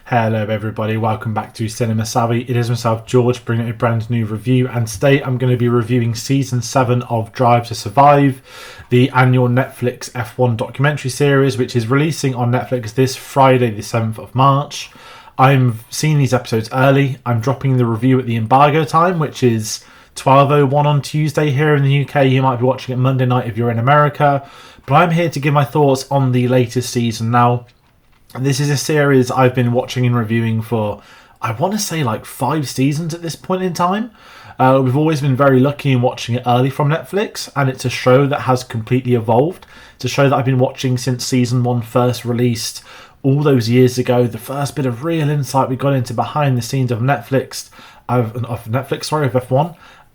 Hello everybody, welcome back to Cinema Savvy. It is myself, George, bringing a brand new review, and today I'm going to be reviewing Season 7 of Drive to Survive, the annual Netflix F1 documentary series, which is releasing on Netflix this Friday, the 7th of March. I'm seeing these episodes early. I'm dropping the review at the embargo time, which is 12:01 on Tuesday here in the UK. You might be watching it Monday night if you're in America, but I'm here to give my thoughts on the latest season. Now, this is a series I've been watching and reviewing for, I want to say, like 5 seasons at this point in time. We've always been very lucky in watching it early from Netflix, and it's a show that has completely evolved. It's a show that I've been watching since Season 1 first released all those years ago. The first bit of real insight we got into behind the scenes of F1.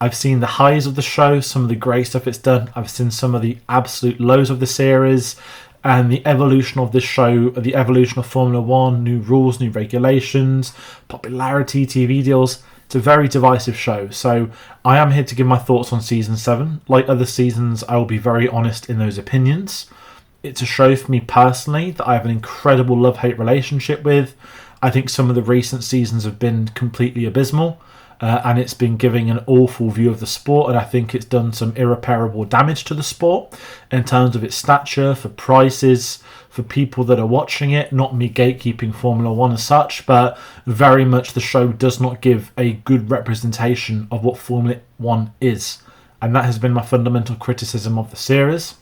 I've seen the highs of the show, some of the great stuff it's done. I've seen some of the absolute lows of the series, and the evolution of this show, the evolution of Formula One, new rules, new regulations, popularity, TV deals. It's a very divisive show. So I am here to give my thoughts on Season 7. Like other seasons, I will be very honest in those opinions. It's a show for me personally that I have an incredible love-hate relationship with. I think some of the recent seasons have been completely abysmal. And it's been giving an awful view of the sport, and I think it's done some irreparable damage to the sport in terms of its stature, for prices, for people that are watching it. Not me gatekeeping Formula One as such, but very much the show does not give a good representation of what Formula One is, and that has been my fundamental criticism of the series.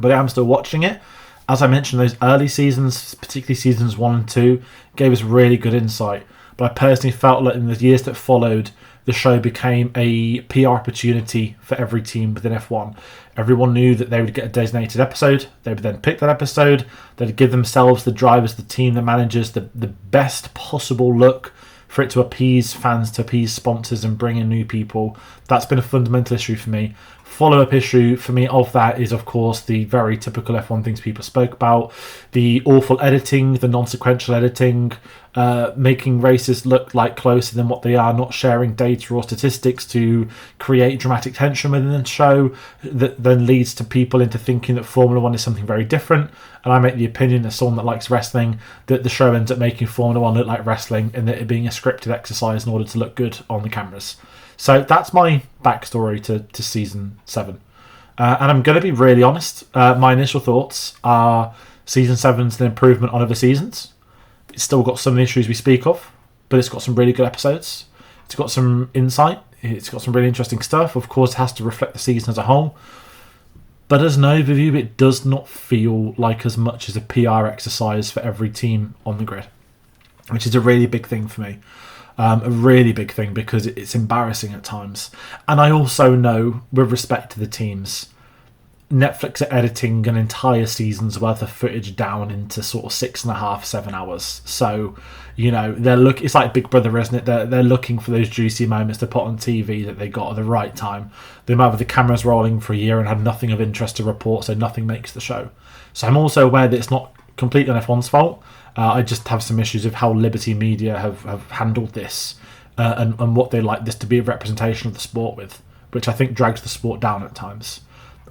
But I am still watching it. As I mentioned, those early seasons, particularly seasons 1 and 2, gave us really good insight. But I personally felt like in the years that followed, the show became a PR opportunity for every team within F1. Everyone knew that they would get a designated episode. They would then pick that episode. They'd give themselves, the drivers, the team, the managers, the best possible look for it to appease fans, to appease sponsors, and bring in new people. That's been a fundamental issue for me. Follow-up issue for me of that is, of course, the very typical F1 things people spoke about. The awful editing, the non-sequential editing, making races look like closer than what they are, not sharing data or statistics to create dramatic tension within the show that then leads to people into thinking that Formula One is something very different. And I make the opinion, as someone that likes wrestling, that the show ends up making Formula One look like wrestling, and that it being a scripted exercise in order to look good on the cameras. So that's my backstory to Season 7. And I'm going to be really honest. My initial thoughts are Season 7's an improvement on other seasons. It's still got some of the issues we speak of, but it's got some really good episodes. It's got some insight. It's got some really interesting stuff. Of course, it has to reflect the season as a whole. But as an overview, it does not feel like as much as a PR exercise for every team on the grid, which is a really big thing for me. A really big thing, because it's embarrassing at times. And I also know, with respect to the teams, Netflix are editing an entire season's worth of footage down into sort of 6.5, 7 hours. So, you know, it's like Big Brother, isn't it? They're looking for those juicy moments to put on TV that they got at the right time. They might have the cameras rolling for a year and had nothing of interest to report, so nothing makes the show. So I'm also aware that it's not completely on F1's fault. I just have some issues with how Liberty Media have handled this and what they like this to be a representation of the sport with, which I think drags the sport down at times.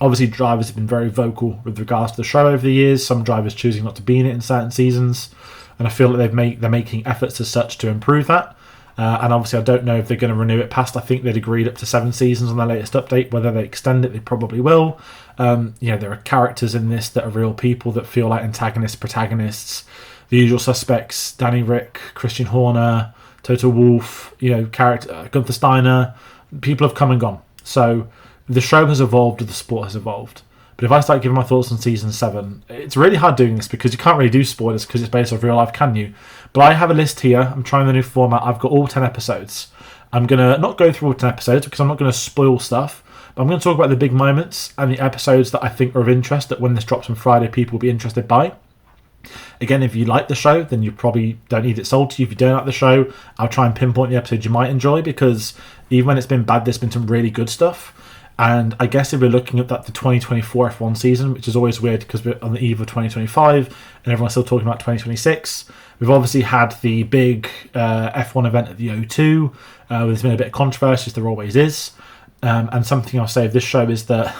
Obviously, drivers have been very vocal with regards to the show over the years, some drivers choosing not to be in it in certain seasons, and I feel that they're making efforts as such to improve that. And obviously, I don't know if they're going to renew it past, I think they'd agreed up to 7 seasons on their latest update. Whether they extend it, they probably will. There are characters in this that are real people that feel like antagonists, protagonists. The usual suspects: Danny Rick, Christian Horner, Toto Wolff, Gunther Steiner. People have come and gone. So the show has evolved, the sport has evolved. But if I start giving my thoughts on Season 7, it's really hard doing this because you can't really do spoilers because it's based off real life, can you? But I have a list here. I'm trying the new format. I've got all 10 episodes. I'm going to not go through all 10 episodes because I'm not going to spoil stuff. But I'm going to talk about the big moments and the episodes that I think are of interest, that when this drops on Friday, people will be interested by. Again, if you like the show, then you probably don't need it sold to you. If you don't like the show, I'll try and pinpoint the episodes you might enjoy, because even when it's been bad, there's been some really good stuff. And I guess if we're looking at the 2024 F1 season, which is always weird because we're on the eve of 2025 and everyone's still talking about 2026, we've obviously had the big F1 event at the O2. There's been a bit of controversy, as there always is. And something I'll say of this show is that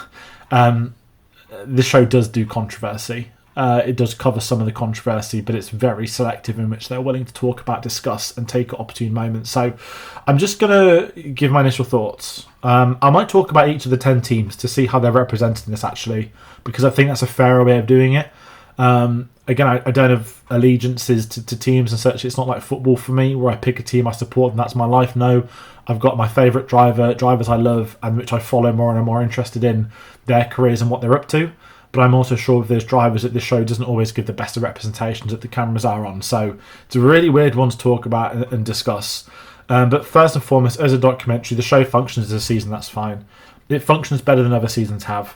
this show does do controversy. It does cover some of the controversy, but it's very selective in which they're willing to talk about, discuss, and take opportune moments. So I'm just going to give my initial thoughts. I might talk about each of the 10 teams to see how they're represented in this, actually, because I think that's a fairer way of doing it. Again, I don't have allegiances to teams and such. It's not like football for me, where I pick a team I support and that's my life. No, I've got my favourite drivers I love and which I follow more, and I'm more interested in their careers and what they're up to. But I'm also sure with those drivers that this show doesn't always give the best of representations that the cameras are on. So it's a really weird one to talk about and discuss. But first and foremost, as a documentary, the show functions as a season, that's fine. It functions better than other seasons have.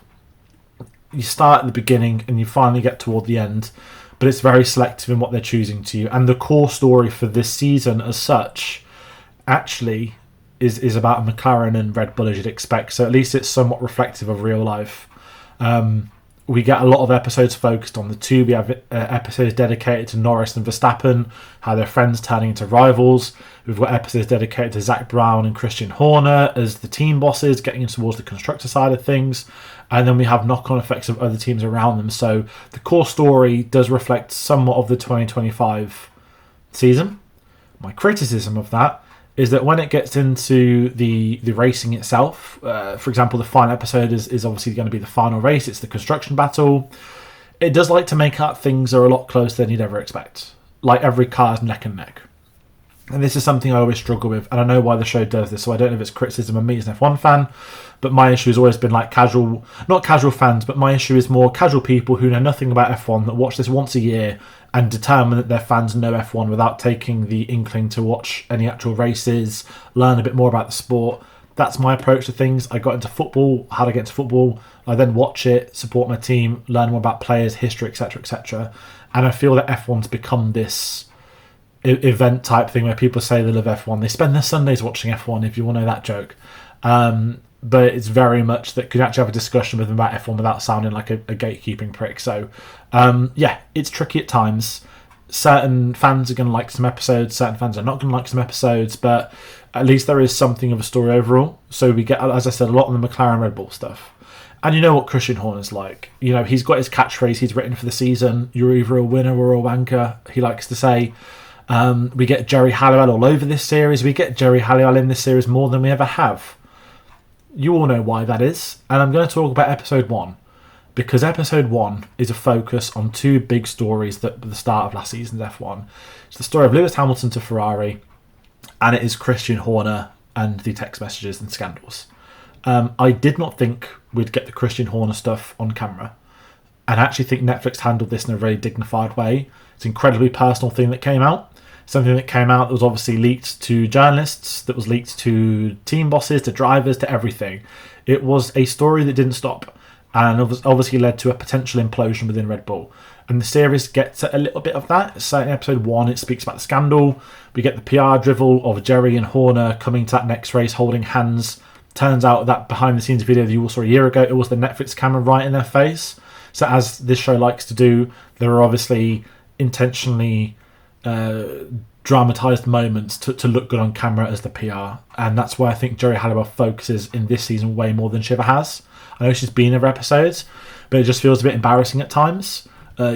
You start at the beginning and you finally get toward the end, but it's very selective in what they're choosing to you. And the core story for this season as such actually is about McLaren and Red Bull, as you'd expect. So at least it's somewhat reflective of real life. We get a lot of episodes focused on the two. We have episodes dedicated to Norris and Verstappen, how they're friends turning into rivals. We've got episodes dedicated to Zach Brown and Christian Horner as the team bosses, getting towards the constructor side of things. And then we have knock-on effects of other teams around them. So the core story does reflect somewhat of the 2025 season. My criticism of that is that when it gets into the racing itself, for example, the final episode is obviously going to be the final race. It's the construction battle. It does like to make out things are a lot closer than you'd ever expect. Like every car is neck and neck. And this is something I always struggle with, and I know why the show does this, so I don't know if it's criticism of me as an F1 fan, but my issue has always been like not casual fans, but my issue is more casual people who know nothing about F1 that watch this once a year and determine that their fans know F1 without taking the inkling to watch any actual races, learn a bit more about the sport. That's my approach to things. I got into football. How to get into football? I then watch it, support my team, learn more about players, history, etc., etc. And I feel that F1's become this event type thing where people say they love F1. They spend their Sundays watching F1, if you want to know that joke. But it's very much that could actually have a discussion with them about F1 without sounding like a gatekeeping prick. So, yeah, it's tricky at times. Certain fans are going to like some episodes, certain fans are not going to like some episodes, but at least there is something of a story overall. So we get, as I said, a lot of the McLaren Red Bull stuff. And you know what Christian Horner's like. You know, he's got his catchphrase he's written for the season. You're either a winner or a wanker, he likes to say. We get Jerry Halliwell all over this series. We get Jerry Halliwell in this series more than we ever have. You all know why that is. And I'm going to talk about episode 1. Because episode 1 is a focus on two big stories that at the start of last season's F1. It's the story of Lewis Hamilton to Ferrari, and it is Christian Horner and the text messages and scandals. I did not think we'd get the Christian Horner stuff on camera. And I actually think Netflix handled this in a very dignified way. It's an incredibly personal thing that came out. Something that came out that was obviously leaked to journalists, that was leaked to team bosses, to drivers, to everything. It was a story that didn't stop, and obviously led to a potential implosion within Red Bull. And the series gets a little bit of that. So in episode 1, it speaks about the scandal. We get the PR drivel of Jerry and Horner coming to that next race holding hands. Turns out that behind the scenes video that you all saw a year ago, it was the Netflix camera right in their face. So as this show likes to do, there are obviously intentionally dramatised moments to look good on camera as the PR. And that's why I think Jerry Halliwell focuses in this season way more than she ever has. I know she's been in other episodes, but it just feels a bit embarrassing at times,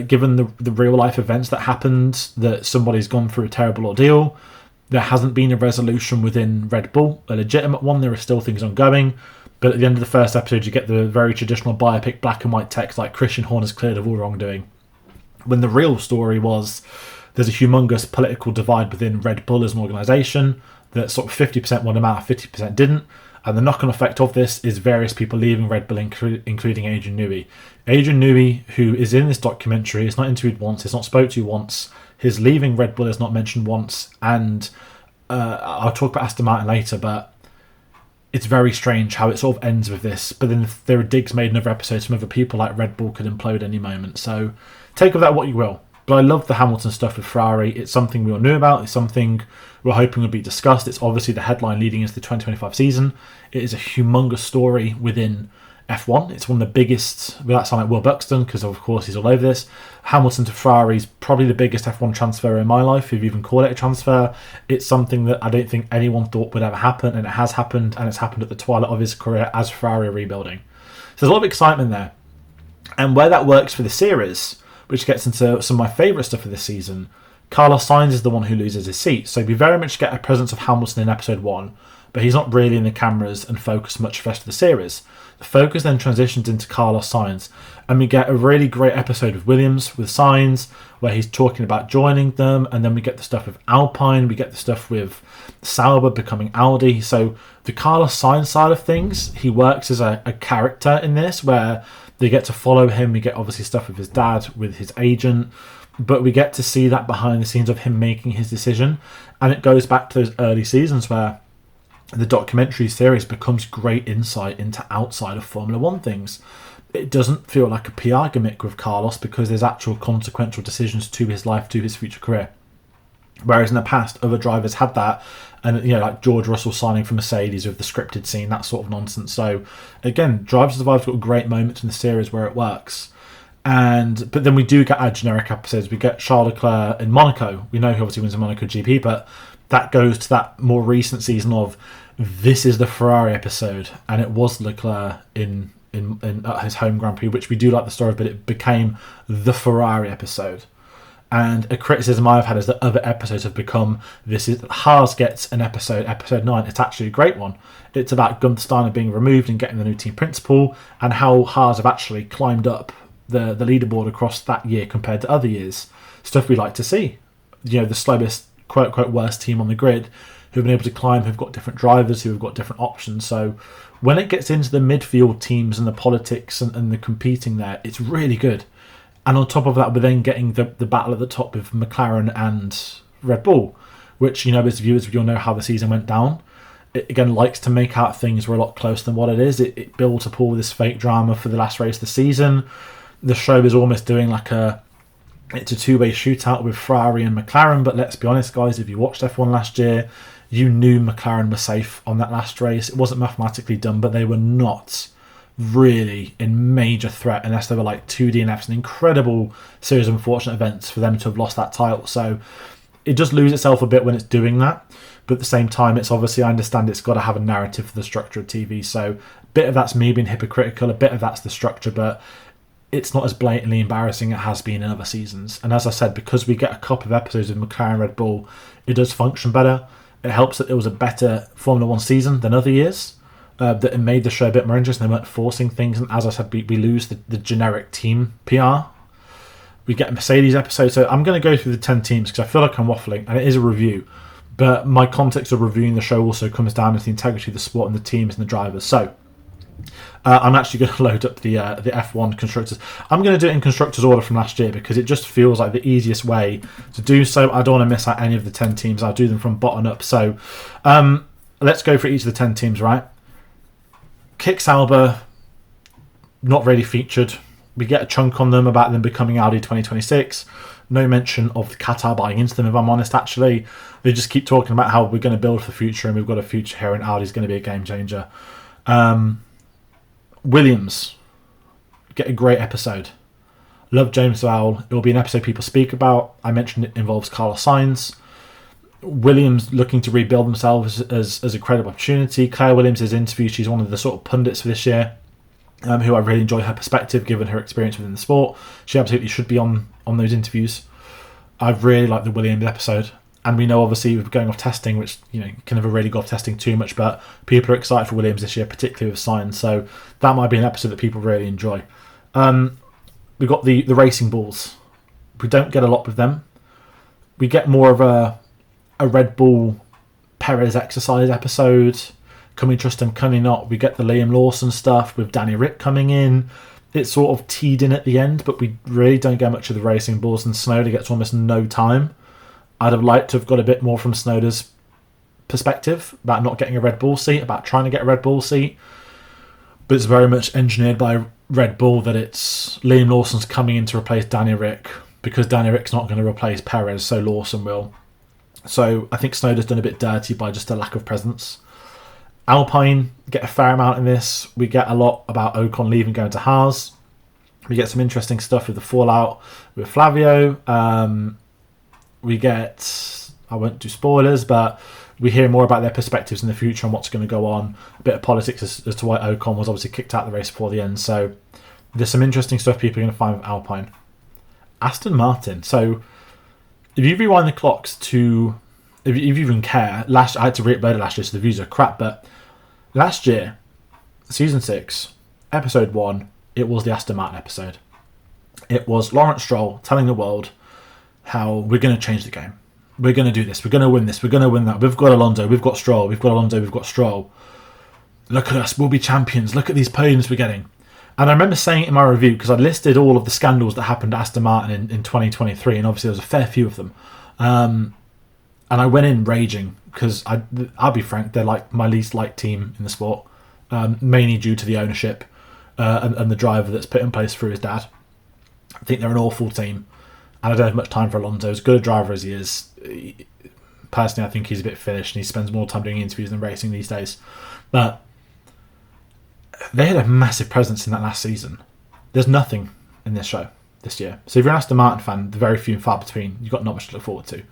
given the real life events that happened, that somebody's gone through a terrible ordeal. There hasn't been a resolution within Red Bull, a legitimate one. There are still things ongoing. But at the end of the first episode, you get the very traditional biopic black and white text like Christian Horner's cleared of all wrongdoing. When the real story was there's a humongous political divide within Red Bull as an organisation that sort of 50% won him out, 50% didn't. And the knock-on effect of this is various people leaving Red Bull, including Adrian Newey. Adrian Newey, who is in this documentary, is not interviewed once, is not spoke to once. His leaving Red Bull is not mentioned once. And I'll talk about Aston Martin later, but it's very strange how it sort of ends with this. But then there are digs made in other episodes from other people like Red Bull could implode any moment. So take of that what you will. But I love the Hamilton stuff with Ferrari. It's something we all knew about. It's something we're hoping will be discussed. It's obviously the headline leading into the 2025 season. It is a humongous story within F1. It's one of the biggest, without sounding like Will Buxton, because of course he's all over this. Hamilton to Ferrari is probably the biggest F1 transfer in my life, if you even call it a transfer. It's something that I don't think anyone thought would ever happen, and it has happened, and it's happened at the twilight of his career as Ferrari are rebuilding. So there's a lot of excitement there. And where that works for the series, which gets into some of my favourite stuff of this season. Carlos Sainz is the one who loses his seat, so we very much get a presence of Hamilton in episode 1, but he's not really in the cameras and focused much for the rest of the series. The focus then transitions into Carlos Sainz, and we get a really great episode of Williams with Sainz, where he's talking about joining them, and then we get the stuff with Alpine, we get the stuff with Sauber becoming Audi. So the Carlos Sainz side of things, he works as a character in this, where they get to follow him. We get obviously stuff with his dad, with his agent, but we get to see that behind the scenes of him making his decision. And it goes back to those early seasons where the documentary series becomes great insight into outside of Formula One things. It doesn't feel like a PR gimmick with Carlos because there's actual consequential decisions to his life, to his future career. Whereas in the past, other drivers had that, and like George Russell signing for Mercedes with the scripted scene, that sort of nonsense. So again, Drive to Survive's got great moments in the series where it works. But then we do get our generic episodes. We get Charles Leclerc in Monaco. We know he obviously wins the Monaco GP, but that goes to that more recent season of this is the Ferrari episode, and it was Leclerc in his home Grand Prix, which we do like the story, but it became the Ferrari episode. And a criticism I've had is that other episodes have become Haas gets an episode 9. It's actually a great one. It's about Gunther Steiner being removed and getting the new team principal, and how Haas have actually climbed up the leaderboard across that year compared to other years. Stuff we like to see. The slowest, quote unquote, worst team on the grid who've been able to climb, who've got different drivers, who've got different options. So when it gets into the midfield teams and the politics and the competing there, it's really good. And on top of that, we're then getting the battle at the top with McLaren and Red Bull, which, as viewers, you'll know how the season went down. It, again, likes to make out things were a lot closer than what it is. It builds up all this fake drama for the last race of the season. The show is almost doing it's a two-way shootout with Ferrari and McLaren, but let's be honest, guys, if you watched F1 last year, you knew McLaren was safe on that last race. It wasn't mathematically done, but they were not really in major threat unless they were like two DNFs. An incredible series of unfortunate events for them to have lost that title. So it does lose itself a bit when it's doing that, but at the same time, it's obviously, I understand it's got to have a narrative for the structure of TV. So a bit of that's me being hypocritical, a bit of that's the structure, but it's not as blatantly embarrassing as it has been in other seasons. And as I said, because we get a couple of episodes of McLaren Red Bull, it does function better. It helps that it was a better Formula 1 season than other years. That it made the show a bit more interesting. They weren't forcing things. And as I said, we lose the generic team PR. We get a Mercedes episode. So I'm going to go through the 10 teams because I feel like I'm waffling. And it is a review. But my context of reviewing the show also comes down to the integrity of the sport and the teams and the drivers. So I'm actually going to load up the F1 constructors. I'm going to do it in constructors order from last year because it just feels like the easiest way to do so. I don't want to miss out any of the 10 teams. I'll do them from bottom up. So let's go for each of the 10 teams, right? Kick Sauber, not really featured. We get a chunk on them about them becoming Audi 2026. No mention of Qatar buying into them, if I'm honest, actually. They just keep talking about how we're going to build for the future and we've got a future here and Audi's going to be a game changer. Williams, get a great episode. Love James Vowell. It will be an episode people speak about. I mentioned it involves Carlos Sainz. Williams looking to rebuild themselves as a credible opportunity. Claire Williams' interview, she's one of the sort of pundits for this year, who I really enjoy her perspective given her experience within the sport. She absolutely should be on those interviews. I really like the Williams episode. And we know, obviously, we're going off testing, which, you can never really go off testing too much, but people are excited for Williams this year, particularly with Sainz. So that might be an episode that people really enjoy. We've got the Racing Bulls. We don't get a lot with them. We get more of a Red Bull Perez exercise episode. Can we trust him? Can we not? We get the Liam Lawson stuff with Danny Rick coming in. It's sort of teed in at the end, but we really don't get much of the Racing Bulls, and Snowder gets almost no time. I'd have liked to have got a bit more from Snowder's perspective about not getting a Red Bull seat, about trying to get a Red Bull seat. But it's very much engineered by Red Bull that it's Liam Lawson's coming in to replace Danny Rick because Danny Rick's not going to replace Perez, so Lawson will. So I think Snowder's done a bit dirty by just a lack of presence. Alpine get a fair amount in this. We get a lot about Ocon leaving, going to Haas. We get some interesting stuff with the fallout with Flavio. We get, I won't do spoilers, but we hear more about their perspectives in the future and what's going to go on. A bit of politics as to why Ocon was obviously kicked out of the race before the end. So there's some interesting stuff people are going to find with Alpine. Aston Martin. So if you rewind the clocks to, if you even care, I had to re-upload it last year, so the views are crap, but last year, Season 6, Episode 1, it was the Aston Martin episode. It was Lawrence Stroll telling the world how we're going to change the game. We're going to do this. We're going to win this. We're going to win that. We've got Alonso. We've got Stroll. We've got Alonso. We've got Stroll. Look at us. We'll be champions. Look at these podiums we're getting. And I remember saying it in my review because I listed all of the scandals that happened at Aston Martin in 2023, and obviously there was a fair few of them. And I went in raging because I'll be frank, they're like my least liked team in the sport, mainly due to the ownership and the driver that's put in place through his dad. I think they're an awful team, and I don't have much time for Alonso. As good a driver as he is, personally, I think he's a bit finished, and he spends more time doing interviews than racing these days. But they had a massive presence in that last season. There's nothing in this show this year. So if you're an Aston Martin fan, they're very few and far between. You've got not much to look forward to.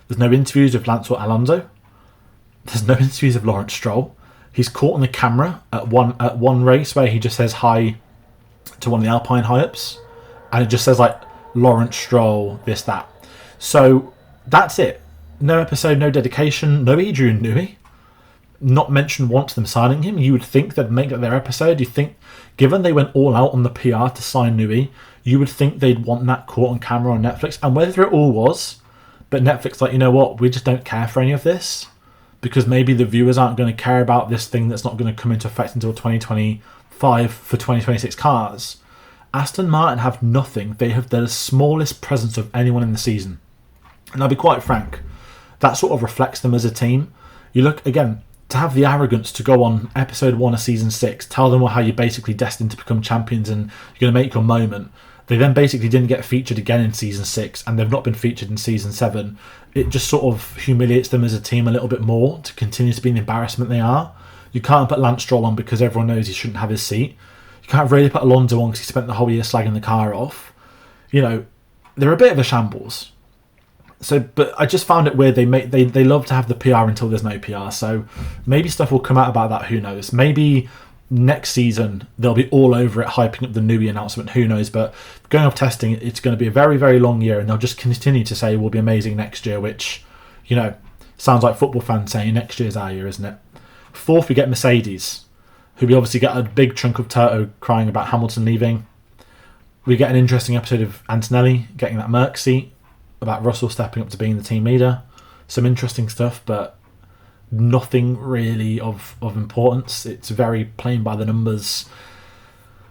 There's no interviews with Lance or Alonso. There's no interviews of Lawrence Stroll. He's caught on the camera at one race where he just says hi to one of the Alpine high-ups, and it just says like Lawrence Stroll, this, that. So that's it. No episode, no dedication, no Adrian Newey. Not mentioned once them signing him. You would think they'd make that their episode. You think, given they went all out on the PR to sign Newey, you would think they'd want that caught on camera on Netflix. And whether it all was, but Netflix like, you know what, we just don't care for any of this, because maybe the viewers aren't going to care about this thing that's not going to come into effect until 2025 for 2026 cars. Aston Martin have nothing. They have the smallest presence of anyone in the season. And I'll be quite frank, that sort of reflects them as a team. You look, again, to have the arrogance to go on episode 1 of season 6, tell them how you're basically destined to become champions and you're going to make your moment. They then basically didn't get featured again in season 6, and they've not been featured in season 7. It just sort of humiliates them as a team a little bit more to continue to be the embarrassment they are. You can't put Lance Stroll on because everyone knows he shouldn't have his seat. You can't really put Alonso on because he spent the whole year slagging the car off. You know, they're a bit of a shambles. So, but I just found it weird. They love to have the PR until there's no PR. So maybe stuff will come out about that. Who knows? Maybe next season they'll be all over it, hyping up the Newey announcement. Who knows? But going off testing, it's going to be a very, very long year, and they'll just continue to say we'll be amazing next year, which, you know, sounds like football fans saying next year's our year, isn't it? 4th, we get Mercedes, who we obviously get a big chunk of Toto crying about Hamilton leaving. We get an interesting episode of Antonelli getting that Merc seat, about Russell stepping up to being the team leader. Some interesting stuff, but nothing really of importance. It's very plain by the numbers.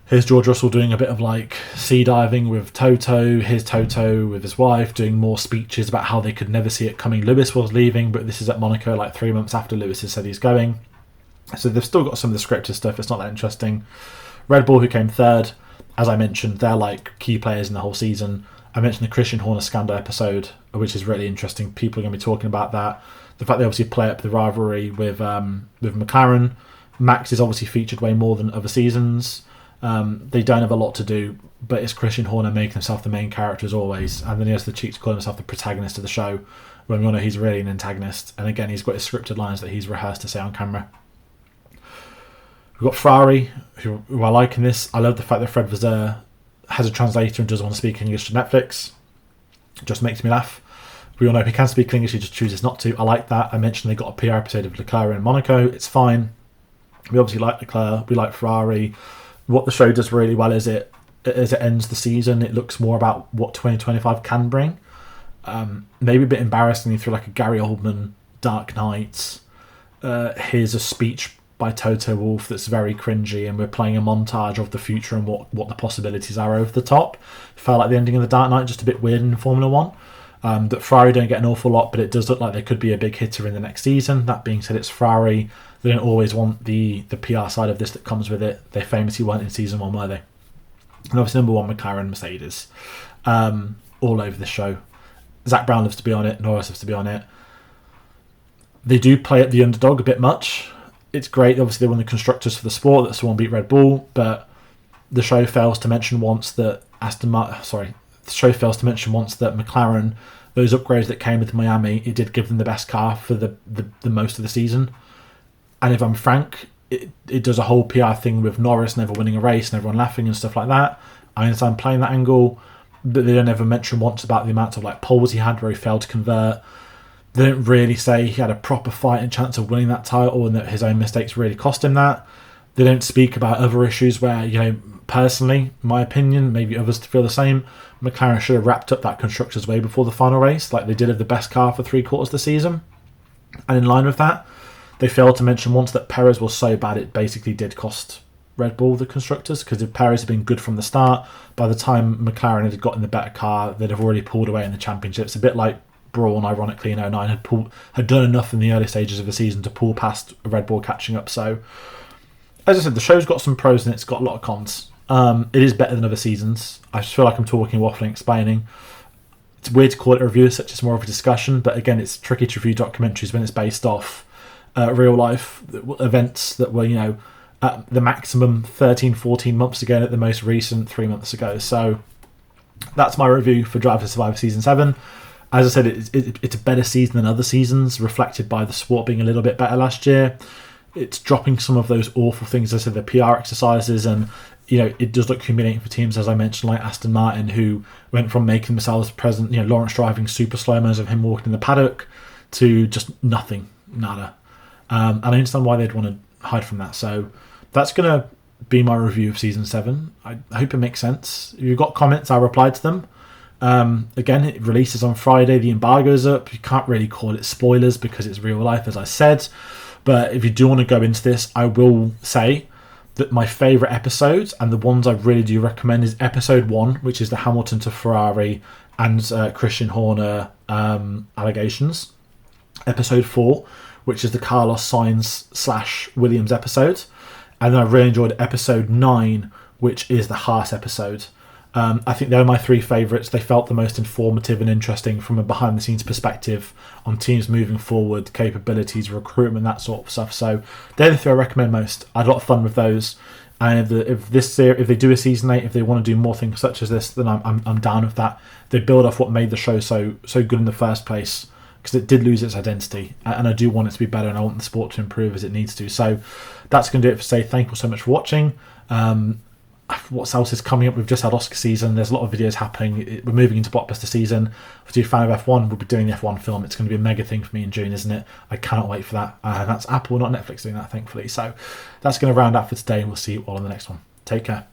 Here's George Russell doing a bit of like sea diving with Toto. Here's Toto with his wife doing more speeches about how they could never see it coming. Lewis was leaving, but this is at Monaco like 3 months after Lewis has said he's going. So they've still got some of the scripted stuff. It's not that interesting. Red Bull, who came 3rd, as I mentioned, they're like key players in the whole season. I mentioned the Christian Horner scandal episode, which is really interesting. People are going to be talking about that. The fact they obviously play up the rivalry with McLaren. Max is obviously featured way more than other seasons. They don't have a lot to do, but it's Christian Horner making himself the main character as always. And then he has the cheek to call himself the protagonist of the show, when we all know he's really an antagonist. And again, he's got his scripted lines that he's rehearsed to say on camera. We've got Ferrari, who I like in this. I love the fact that Fred Vasseur has a translator and doesn't want to speak English to Netflix. It just makes me laugh. We all know he can speak English, he just chooses not to. I like that. I mentioned they got a PR episode of Leclerc in Monaco. It's fine. We obviously like Leclerc. We like Ferrari. What the show does really well is as it ends the season, it looks more about what 2025 can bring. Maybe a bit embarrassingly through like a Gary Oldman Dark Knight. Here's a speech by Toto Wolff that's very cringy, and we're playing a montage of the future and what the possibilities are over the top. Felt like the ending of The Dark Knight, just a bit weird in Formula 1. That Ferrari don't get an awful lot, but it does look like they could be a big hitter in the next season. That being said, it's Ferrari. They don't always want the PR side of this that comes with it. They famously weren't in season 1, were they? And obviously number 1, McLaren, Mercedes. All over the show. Zach Brown loves to be on it. Norris loves to be on it. They do play at the underdog a bit much. It's great. Obviously, they won the constructors for the sport. That's the one beat Red Bull. But the show fails to mention once that McLaren, those upgrades that came with Miami, it did give them the best car for the most of the season. And if I'm frank, it does a whole PR thing with Norris never winning a race and everyone laughing and stuff like that. I understand playing that angle. but they don't ever mention once about the amount of like poles he had where he failed to convert. They don't really say he had a proper fight and chance of winning that title and that his own mistakes really cost him that. They don't speak about other issues where, you know, personally, my opinion, maybe others feel the same, McLaren should have wrapped up that constructors way before the final race, like they did of the best car for 3/4 of the season. And in line with that, they failed to mention once that Perez was so bad it basically did cost Red Bull the constructors, because if Perez had been good from the start, by the time McLaren had gotten the better car, they'd have already pulled away in the championships. A bit like Brawn, ironically, in 09 had done enough in the early stages of the season to pull past Red Bull catching up. So, as I said, the show's got some pros and it's got a lot of cons. It is better than other seasons. I just feel like I'm talking, waffling, explaining. It's weird to call it a review, such as more of a discussion, but again, it's tricky to review documentaries when it's based off real life events that were, you know, at the maximum 13, 14 months ago and at the most recent 3 months ago. So that's my review for Drive to Survive Season 7. As I said, it's a better season than other seasons, reflected by the sport being a little bit better last year. It's dropping some of those awful things, as I said, the PR exercises, and you know, it does look humiliating for teams, as I mentioned, like Aston Martin, who went from making themselves present, you know, Lawrence driving super slow-mos of him walking in the paddock, to just nothing, nada. And I understand why they'd want to hide from that. So that's going to be my review of Season 7. I hope it makes sense. If you've got comments, I'll reply to them. Again, it releases on Friday. The embargo's up. You can't really call it spoilers because it's real life, as I said. But if you do want to go into this, I will say that my favourite episodes, and the ones I really do recommend, is Episode 1, which is the Hamilton to Ferrari and Christian Horner allegations. Episode 4, which is the Carlos Sainz / Williams episode. And then I really enjoyed Episode 9, which is the Haas episode. I think they were my three favourites. They felt the most informative and interesting from a behind-the-scenes perspective on teams moving forward, capabilities, recruitment, that sort of stuff. So they're the three I recommend most. I had a lot of fun with those. And if they do a Season 8, if they want to do more things such as this, then I'm down with that. They build off what made the show so good in the first place, because it did lose its identity. And I do want it to be better, and I want the sport to improve as it needs to. So that's going to do it for today. Thank you so much for watching. What else is coming up? We've just had Oscar season. There's a lot of videos happening. We're moving into blockbuster season. If you're a fan of F1, we'll be doing the F1 film. It's going to be a mega thing for me in June, isn't it? I cannot wait for that. That's Apple, not Netflix, doing that, thankfully. So that's going to round out for today, and we'll see you all on the next one. Take care.